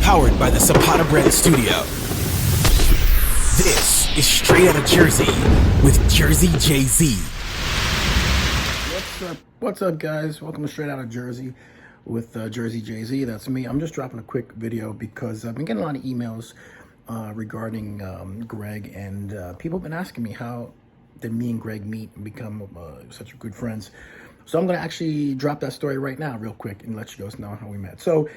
powered by the Zapata brand studio. This is Straight Outta Jersey with JerZey JZ. What's up, guys? Welcome to Straight Outta Jersey with JerZey JZ. That's me. I'm just dropping a quick video because I've been getting a lot of emails regarding Gregg, and people have been asking me how did me and Gregg meet and become such good friends. So I'm going to actually drop that story right now real quick and let you guys know how we met. So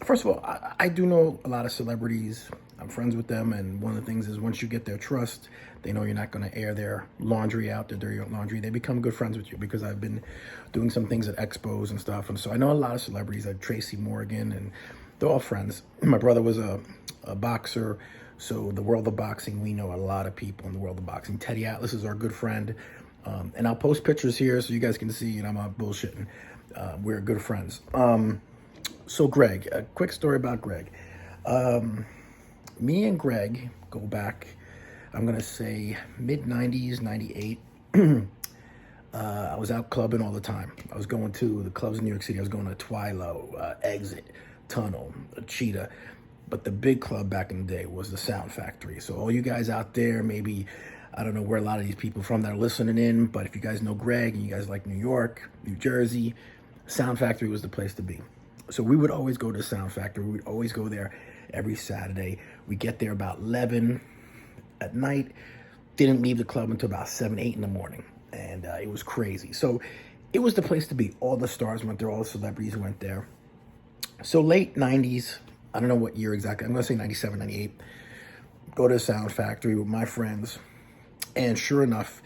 first of all, I do know a lot of celebrities. I'm friends with them, and one of the things is once you get their trust, they know you're not going to air their laundry out, their dirty laundry. They become good friends with you because I've been doing some things at expos and stuff. And so I know a lot of celebrities like Tracy Morgan, and they're all friends. My brother was a boxer, so the world of boxing, we know a lot of people in the world of boxing. Teddy Atlas is our good friend. And I'll post pictures here so you guys can see, I'm not bullshitting. We're good friends. So Gregg, a quick story about Gregg. Me and Gregg go back, I'm going to say mid-90s, 98. I was out clubbing all the time. I was going to the clubs in New York City. I was going to Twilo, Exit, Tunnel, Cheetah. But the big club back in the day was the Sound Factory. So all you guys out there, maybe, I don't know where a lot of these people from that are listening in, but if you guys know Gregg and you guys like New York, New Jersey, Sound Factory was the place to be. So we would always go to Sound Factory. We would always go there every Saturday. We get there about 11 at night. Didn't leave the club until about 7, 8 in the morning. And it was crazy. So it was the place to be. All the stars went there. All the celebrities went there. So late 90s, I don't know what year exactly. I'm going to say 97, 98. Go to the Sound Factory with my friends. And sure enough,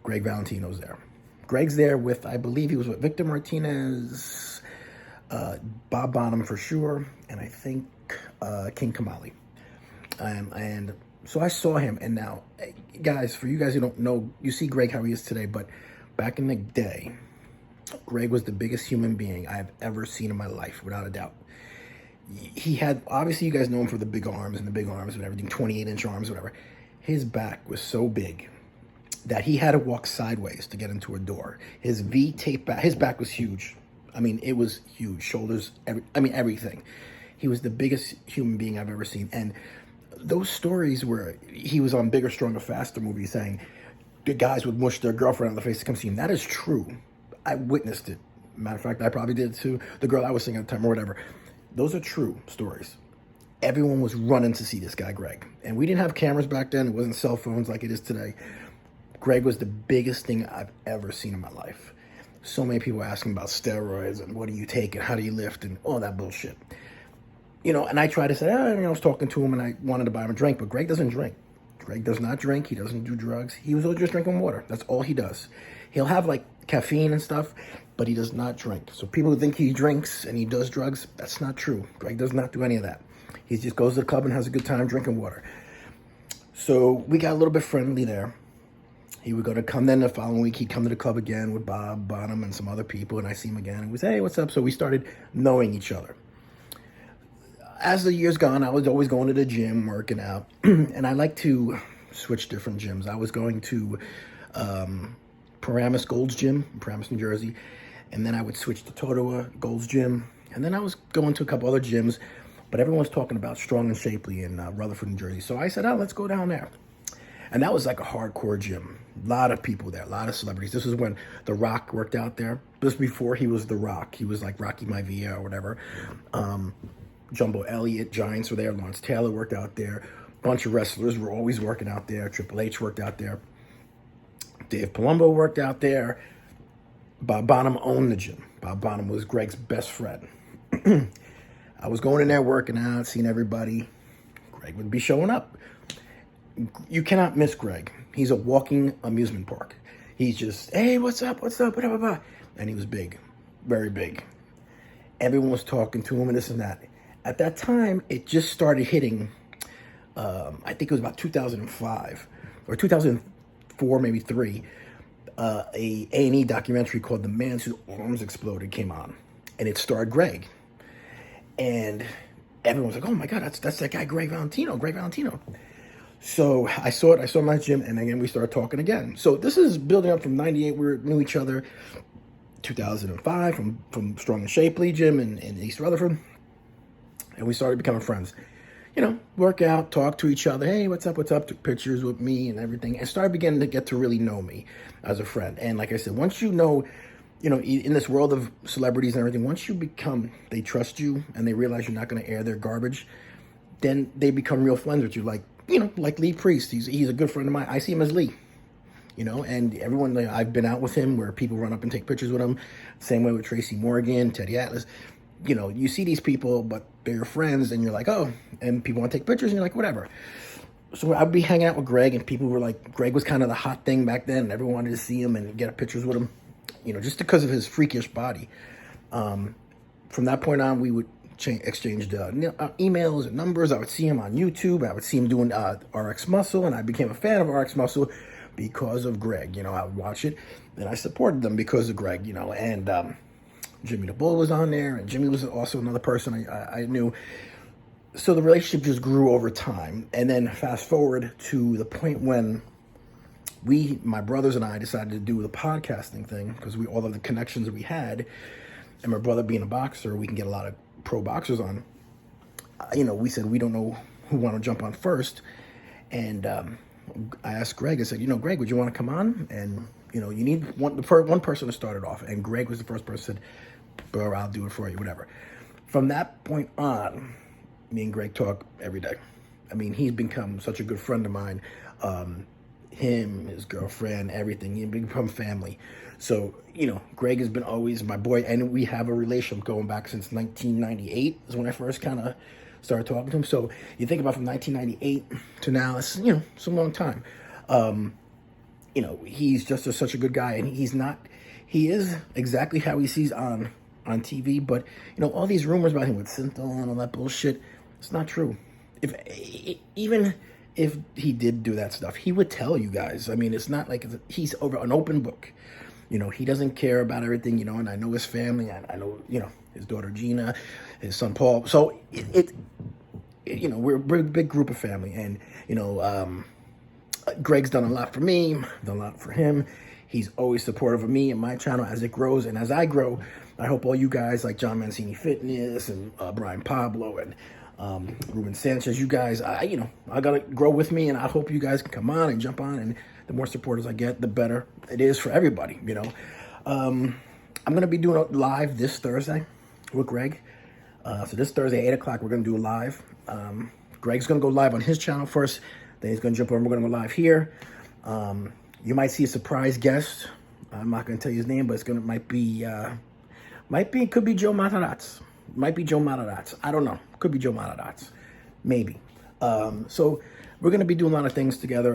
Gregg Valentino's there. Gregg's there with, I believe he was with Victor Martinez, Bob Bonham for sure, and I think King Kamali. And so I saw him, and now, guys, for you guys who don't know, you see Gregg how he is today, but back in the day, Gregg was the biggest human being I've ever seen in my life, without a doubt. He had, obviously you guys know him for the big arms and everything, 28-inch arms, whatever. His back was so big that he had to walk sideways to get into a door. His V-tape back, his back was huge. I mean, it was huge. Shoulders, everything. He was the biggest human being I've ever seen. And those stories where he was on Bigger, Stronger, Faster movies saying the guys would mush their girlfriend on the face to come see him, that is true. I witnessed it. Matter of fact, I probably did too. The girl I was seeing at the time or whatever. Those are true stories. Everyone was running to see this guy, Gregg. And we didn't have cameras back then. It wasn't cell phones like it is today. Gregg was the biggest thing I've ever seen in my life. So many people asking about steroids and what do you take and how do you lift and all that bullshit. And I tried to say, I was talking to him and I wanted to buy him a drink, but Gregg doesn't drink. Gregg does not drink. He doesn't do drugs. He was just drinking water. That's all he does. He'll have like caffeine and stuff, but he does not drink. So people who think he drinks and he does drugs, that's not true. Gregg does not do any of that. He just goes to the club and has a good time drinking water. So we got a little bit friendly there. He would go to come, then the following week, he'd come to the club again with Bob Bonham and some other people, and I see him again, and we say, hey, what's up? So we started knowing each other. As the years gone, I was always going to the gym, working out, and I like to switch different gyms. I was going to Paramus Gold's Gym in Paramus, New Jersey, and then I would switch to Totowa Gold's Gym, and then I was going to a couple other gyms, but everyone's talking about Strong and Shapely in Rutherford, New Jersey. So I said, let's go down there. And that was like a hardcore gym. A lot of people there, a lot of celebrities. This was when The Rock worked out there. This was before he was The Rock. He was like Rocky Maivia or whatever. Jumbo Elliott, Giants were there. Lawrence Taylor worked out there. A bunch of wrestlers were always working out there. Triple H worked out there. Dave Palumbo worked out there. Bob Bonham owned the gym. Bob Bonham was Gregg's best friend. I was going in there working out, seeing everybody. Gregg would be showing up. You cannot miss Gregg. He's a walking amusement park. He's just, hey, what's up, blah, blah, blah. And he was big, very big. Everyone was talking to him and this and that. At that time, it just started hitting, I think it was about 2005 or 2004, maybe 3, a A&E documentary called The Man Whose Arms Exploded came on. And it starred Gregg. And everyone was like, oh my God, that's that guy, Gregg Valentino. So I saw it, I saw my gym, and again, we started talking again. So this is building up from 98, we knew each other, 2005, from Strong and Shapely gym in East Rutherford. And we started becoming friends. You know, work out, talk to each other. Hey, what's up? What's up? Took pictures with me and everything. And started beginning to get to really know me as a friend. And like I said, once you know, in this world of celebrities and everything, once you become, they trust you and they realize you're not going to air their garbage, then they become real friends with you. Like, like Lee Priest. He's a good friend of mine. I see him as Lee. And everyone, like, I've been out with him where people run up and take pictures with him. Same way with Tracy Morgan, Teddy Atlas. You see these people, but they're your friends, and you're like, oh, and people want to take pictures, and you're like, whatever. So I'd be hanging out with Gregg, and people were like, Gregg was kind of the hot thing back then, and everyone wanted to see him and get pictures with him, just because of his freakish body. From that point on, we would exchanged emails and numbers. I would see him on YouTube. I would see him doing RX Muscle, and I became a fan of RX Muscle because of Gregg. I would watch it, and I supported them because of Gregg, and Jimmy the Bull was on there, and Jimmy was also another person I knew. So the relationship just grew over time. And then fast forward to the point when my brothers and I decided to do the podcasting thing, because all of the connections we had, and my brother being a boxer, we can get a lot of pro boxers on. We said we don't know who want to jump on first. And I asked Gregg, I said, Gregg, would you want to come on? And, you need one person to start it off. And Gregg was the first person who said, bro, I'll do it for you, whatever. From that point on, me and Gregg talk every day. I mean, he's become such a good friend of mine. Him, his girlfriend, everything. He's become family. So, Gregg has been always my boy. And we have a relationship going back since 1998 is when I first kind of started talking to him. So you think about from 1998 to now, it's, it's a long time. He's just such a good guy, and he is exactly how he sees on TV, but, all these rumors about him with Synthol and all that bullshit, it's not true. Even if he did do that stuff, he would tell you guys. I mean, it's not like he's over an open book. He doesn't care about everything, and I know his family, I know, his daughter Gina, his son Paul. So we're a big group of family, and, Gregg's done a lot for me, done a lot for him. He's always supportive of me and my channel as it grows. And as I grow, I hope all you guys like John Mancini Fitness and Brian Pablo and Ruben Sanchez, you guys, I gotta grow with me, and I hope you guys can come on and jump on. And the more supporters I get, the better it is for everybody, I'm gonna be doing a live this Thursday with Gregg. So this Thursday, 8 o'clock, we're gonna do a live. Gregg's gonna go live on his channel first. Then he's gonna jump over. We're gonna go live here. You might see a surprise guest. I'm not gonna tell you his name, but could be Joe Matarazzo. Might be Joe Matarazzo. I don't know. Could be Joe Matarazzo. Maybe. So we're gonna be doing a lot of things together.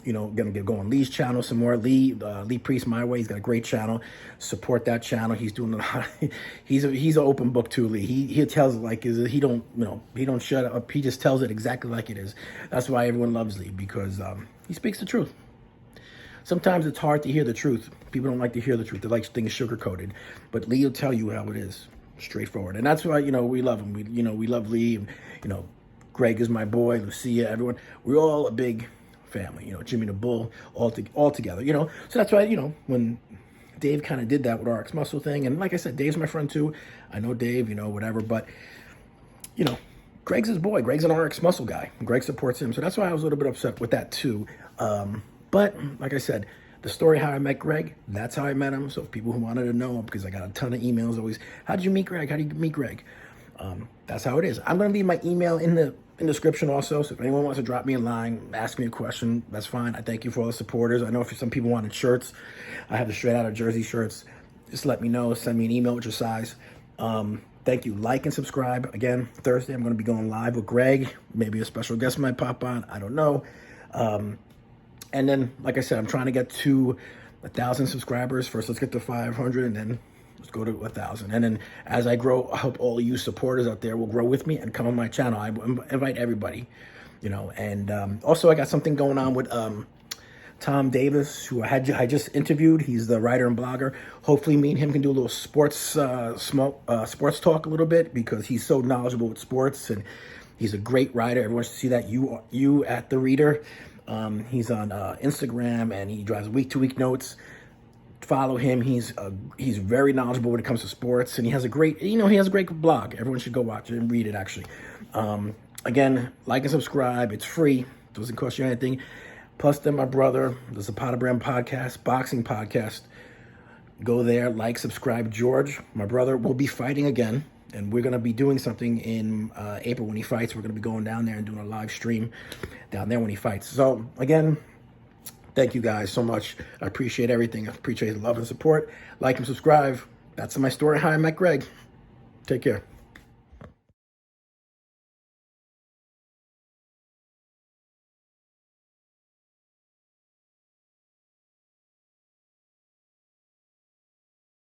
Gonna get going Lee's channel some more. Lee Priest My Way. He's got a great channel. Support that channel. He's doing a lot. He's an open book too, Lee. He tells it like is. He don't shut up. He just tells it exactly like it is. That's why everyone loves Lee, because he speaks the truth. Sometimes it's hard to hear the truth. People don't like to hear the truth. They like things sugar-coated. But Lee will tell you how it is, straightforward. And that's why, we love him. We love Lee. And, Gregg is my boy, Lucia, everyone. We're all a big family, Jimmy the Bull, all together, So that's why, when Dave kind of did that with RX Muscle thing, and like I said, Dave's my friend too. I know Dave, whatever. But, Gregg's his boy. Gregg's an RX Muscle guy. Gregg supports him. So that's why I was a little bit upset with that too. But like I said, the story how I met Gregg, that's how I met him. So if people who wanted to know, because I got a ton of emails always, how did you meet Gregg? How did you meet Gregg? That's how it is. I'm going to leave my email in the description also. So if anyone wants to drop me a line, ask me a question, that's fine. I thank you for all the supporters. I know if some people wanted shirts, I have the straight out of JerZey shirts. Just let me know. Send me an email with your size. Thank you. Like and subscribe. Again, Thursday, I'm going to be going live with Gregg. Maybe a special guest might pop on. I don't know. And then, like I said, I'm trying to get to 1,000 subscribers. First, let's get to 500, and then let's go to 1,000. And then as I grow, I hope all you supporters out there will grow with me and come on my channel. I invite everybody, And also, I got something going on with Tom Davis, who I just interviewed. He's the writer and blogger. Hopefully, me and him can do a little sports talk a little bit, because he's so knowledgeable with sports, and he's a great writer. Everyone should see that. You at the Reader. He's on Instagram, and he drives week-to-week notes. Follow him. He's very knowledgeable when it comes to sports, and he has a great blog. Everyone should go watch it and read it. Actually, again, like and subscribe. It's free. Doesn't cost you anything. Plus, then my brother, the Zapata brand podcast, boxing podcast. Go there, like, subscribe. George, my brother, will be fighting again, and we're gonna be doing something in April when he fights. We're gonna be going down there and doing a live stream down there when he fights. So again, thank you guys so much. I appreciate everything. I appreciate the love and support. Like and subscribe. That's my story. Hi, I'm Gregg. Take care.